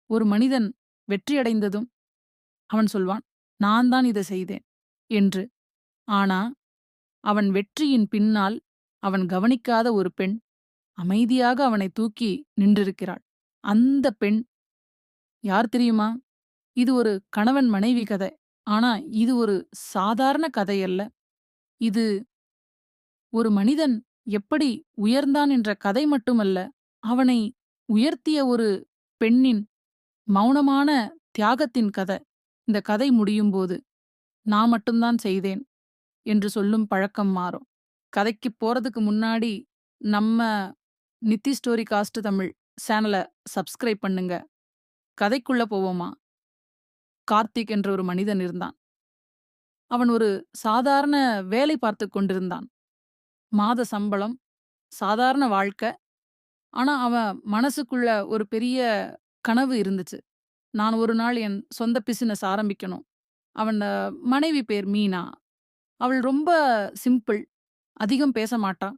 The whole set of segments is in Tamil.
ஒரு மனிதன் வெற்றியடைந்ததும் அவன் சொல்வான், "நான் தான் இத செய்தேன்" என்று. ஆனா, அவன் வெற்றியின் பின்னால் அவன் கவனிக்காத ஒரு பெண் அமைதியாக அவனை தூக்கி நின்றிருக்கிறாள். அந்த பெண் யார் தெரியுமா? இது ஒரு கணவன் மனைவி கதை. ஆனா, இது ஒரு சாதாரண கதை அல்ல. இது ஒரு மனிதன் எப்படி உயர்ந்தான் என்ற கதை மட்டுமல்ல, அவனை உயர்த்திய ஒரு பெண்ணின் மௌனமான தியாகத்தின் கதை. இந்த கதை முடியும்போது, "நான் மட்டும் தான் செய்தேன்" என்று சொல்லும் பழக்கம் மாறும். கதைக்குப் போறதுக்கு முன்னாடி, நம்ம நித்தி ஸ்டோரி காஸ்ட் தமிழ் சேனல சப்ஸ்கிரைப் பண்ணுங்க. கதைக்குள்ள போவோமா? கார்த்திக் என்ற ஒரு மனிதன் இருந்தான். அவன் ஒரு சாதாரண வேலை பார்த்துக் கொண்டிருந்தான். மாத சம்பளம், சாதாரண வாழ்க்க. ஆனா, அவன் மனசுக்குள்ள ஒரு பெரிய கனவு இருந்துச்சு. நான் ஒரு நாள் என் சொந்த பிசினஸ் ஆரம்பிக்கணும். அவன் மனைவி பேர் மீனா. அவள் ரொம்ப சிம்பிள். அதிகம் பேச மாட்டா.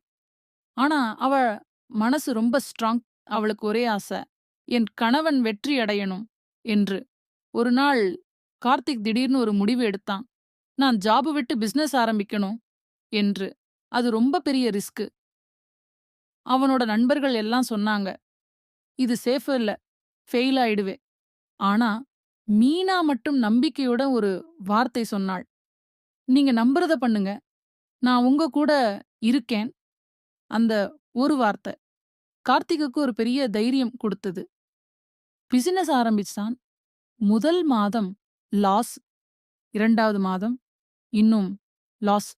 ஆனா, அவ மனசு ரொம்ப ஸ்ட்ராங். அவளுக்கு ஒரே ஆசை, என் கணவன் வெற்றி அடையணும் என்று. ஒரு நாள் கார்த்திக் திடீர்னு ஒரு முடிவு எடுத்தான். நான் ஜாப விட்டு பிசினஸ் ஆரம்பிக்கணும் என்று. அது ரொம்ப பெரிய ரிஸ்க். அவனோட நண்பர்கள் எல்லாம் சொன்னாங்க, "இது சேஃப் இல்ல. ஃபெயில் ஆயிடுவே." ஆனா, மீனா மட்டும் நம்பிக்கையோட ஒரு வார்த்தை சொன்னாள். "நீங்க நம்புறத பண்ணுங்க. நான் உங்க கூட இருக்கேன்." அந்த ஒரு வார்த்தை கார்த்திக்குக்கு ஒரு பெரிய தைரியம் குடுத்தது. பிசினஸ் ஆரம்பிச்சான். முதல் மாதம் லாஸ், 2வது மாதம் இன்னும் லாஸ்,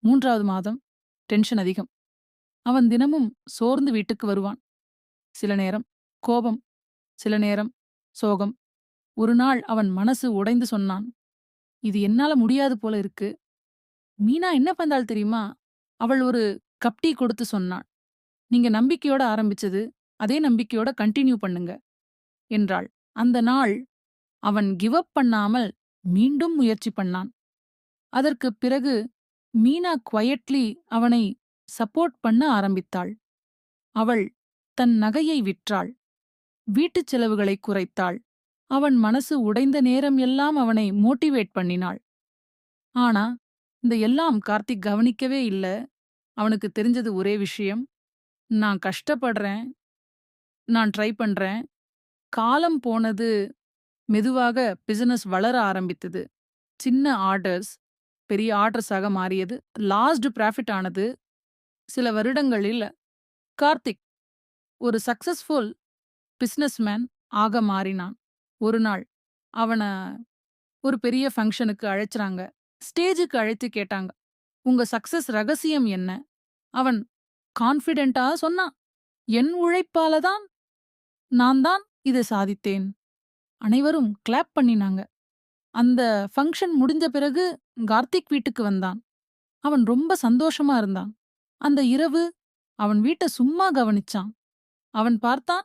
3வது மாதம் டென்ஷன் அதிகம். அவன் தினமும் சோர்ந்து வீட்டுக்கு வருவான். சில நேரம் கோபம், சில நேரம் சோகம். ஒரு நாள் அவன் மனசு உடைந்து சொன்னான், "இது என்னால முடியாது போல இருக்கு." மீனா என்ன பண்ணாள் தெரியுமா? அவள் ஒரு கப் டீ கொடுத்து சொன்னாள், "நீங்க நம்பிக்கையோட ஆரம்பிச்சது, அதே நம்பிக்கையோட கன்டின்யூ பண்ணுங்க" என்றாள். அந்த நாள் அவன் கிவ் அப் பண்ணாமல் மீண்டும் முயற்சி பண்ணான். அதற்குப் பிறகு மீனா குவையட்லி அவனை சப்போர்ட் பண்ண ஆரம்பித்தாள். அவள் தன் நகையை விற்றாள். வீட்டுச் செலவுகளை குறைத்தாள். அவன் மனசு உடைந்த நேரம் எல்லாம் அவனை மோட்டிவேட் பண்ணினாள். ஆனா, இந்த எல்லாம் கார்த்திக் கவனிக்கவே இல்ல. அவனுக்கு தெரிஞ்சது ஒரே விஷயம். நான் கஷ்டப்படுறேன். நான் ட்ரை பண்றேன். காலம் போனது. மெதுவாக பிசினஸ் வளர ஆரம்பித்தது. சின்ன ஆர்டர்ஸ் பெரிய ஆர்டர்ஸாக மாறியது. லார்ஜ் ப்ராஃபிட் ஆனது. சில வருடங்களில் கார்த்திக் ஒரு சக்சஸ்ஃபுல் பிசினஸ்மேன் ஆக மாறினான். ஒரு நாள் அவன ஒரு பெரிய ஃபங்ஷனுக்கு அழைச்சுறாங்க. ஸ்டேஜுக்கு அழைத்து கேட்டாங்க, "உங்க சக்சஸ் ரகசியம் என்ன?" அவன் கான்ஃபிடென்ட்டா சொன்னான், "என் உழைப்பால தான். நான் தான் இதை சாதித்தேன்." அனைவரும் கிளாப் பண்ணினாங்க. அந்த ஃபங்ஷன் முடிஞ்ச பிறகு கார்த்திக் வீட்டுக்கு வந்தான். அவன் ரொம்ப சந்தோஷமா இருந்தான். அந்த இரவு அவன் வீட்ட சும்மா கவனிச்சான். அவன் பார்த்தான்,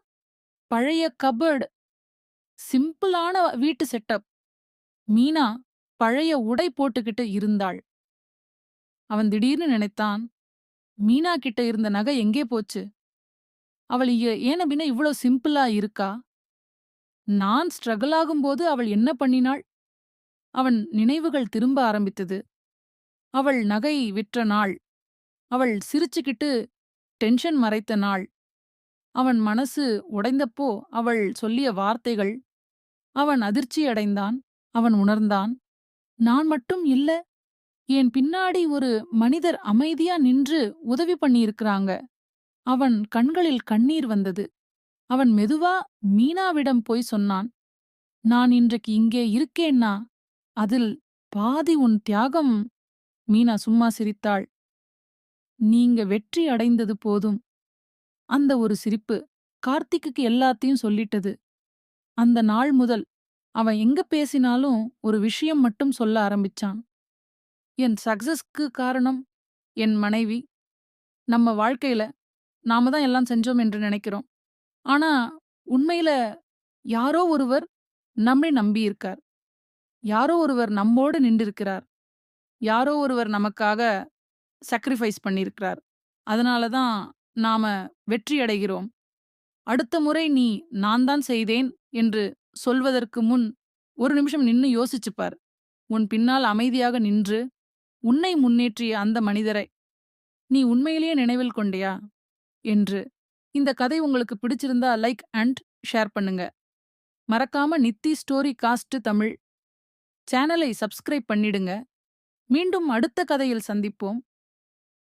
பழைய கபோர்டு, சிம்பிளான வீட்டு செட்டப். மீனா பழைய உடை போட்டுக்கிட்டு இருந்தாள். அவன் திடீர்னு நினைத்தான், மீனா கிட்ட இருந்த நகை எங்கே போச்சு? அவள் ஏன பின்ன இவ்ளோ சிம்பிளா இருக்கா? நான் ஸ்ட்ரகிள் ஆகும்போது அவள் என்ன பண்ணினாள்? அவன் நினைவுகள் திரும்ப ஆரம்பித்தது. அவள் நகை விற்ற நாள். அவள் சிரிச்சுக்கிட்டு டென்ஷன் மறைத்த நாள். அவன் மனசு உடைந்தப்போ அவள் சொல்லிய வார்த்தைகள். அவன் அதிர்ச்சியடைந்தான். அவன் உணர்ந்தான், நான் மட்டும் இல்ல, என் பின்னாடி ஒரு மனிதர் அமைதியா நின்று உதவி பண்ணியிருக்கிறாங்க. அவன் கண்களில் கண்ணீர் வந்தது. அவன் மெதுவா மீனாவிடம் போய் சொன்னான், "நான் இன்றைக்கு இங்கே இருக்கேன்னா, அதில் பாதி உன் தியாகம்." மீனா சும்மா சிரித்தாள். "நீங்க வெற்றி அடைந்தது போதும்." அந்த ஒரு சிரிப்பு கார்த்திக்குக்கு எல்லாத்தையும் சொல்லிட்டது. அந்த நாள் முதல் அவன் எங்க பேசினாலும் ஒரு விஷயம் மட்டும் சொல்ல ஆரம்பிச்சான். என் சக்சஸ்க்கு காரணம் என் மனைவி. நம்ம வாழ்க்கையில நாம தான் எல்லாம் செஞ்சோம் என்று நினைக்கிறோம். ஆனா, உண்மையில யாரோ ஒருவர் நம்மை நம்பியிருக்கார். யாரோ ஒருவர் நம்மோடு நின்டிருக்கிறார். யாரோ ஒருவர் நமக்காக சாக்ரிஃபைஸ் பண்ணியிருக்கிறார். அதனால தான் நாம வெற்றி அடைகிறோம். அடுத்த முறை நீ நான் தான் செய்தேன் என்று சொல்வதற்கு முன் ஒரு நிமிஷம் நின்னு யோசிச்சுப் பார். உன் பின்னால் அமைதியாக நின்று உன்னை முன்னேற்றிய அந்த மனிதரை நீ உண்மையிலேயே நினைவில் கொண்டியா என்று. இந்த கதை உங்களுக்கு பிடிச்சிருந்தா லைக் அண்ட் ஷேர் பண்ணுங்க. மறக்காம நித்தி ஸ்டோரி காஸ்ட் தமிழ் சேனலை சப்ஸ்கிரைப் பண்ணிடுங்க. மீண்டும் அடுத்த கதையில் சந்திப்போம்.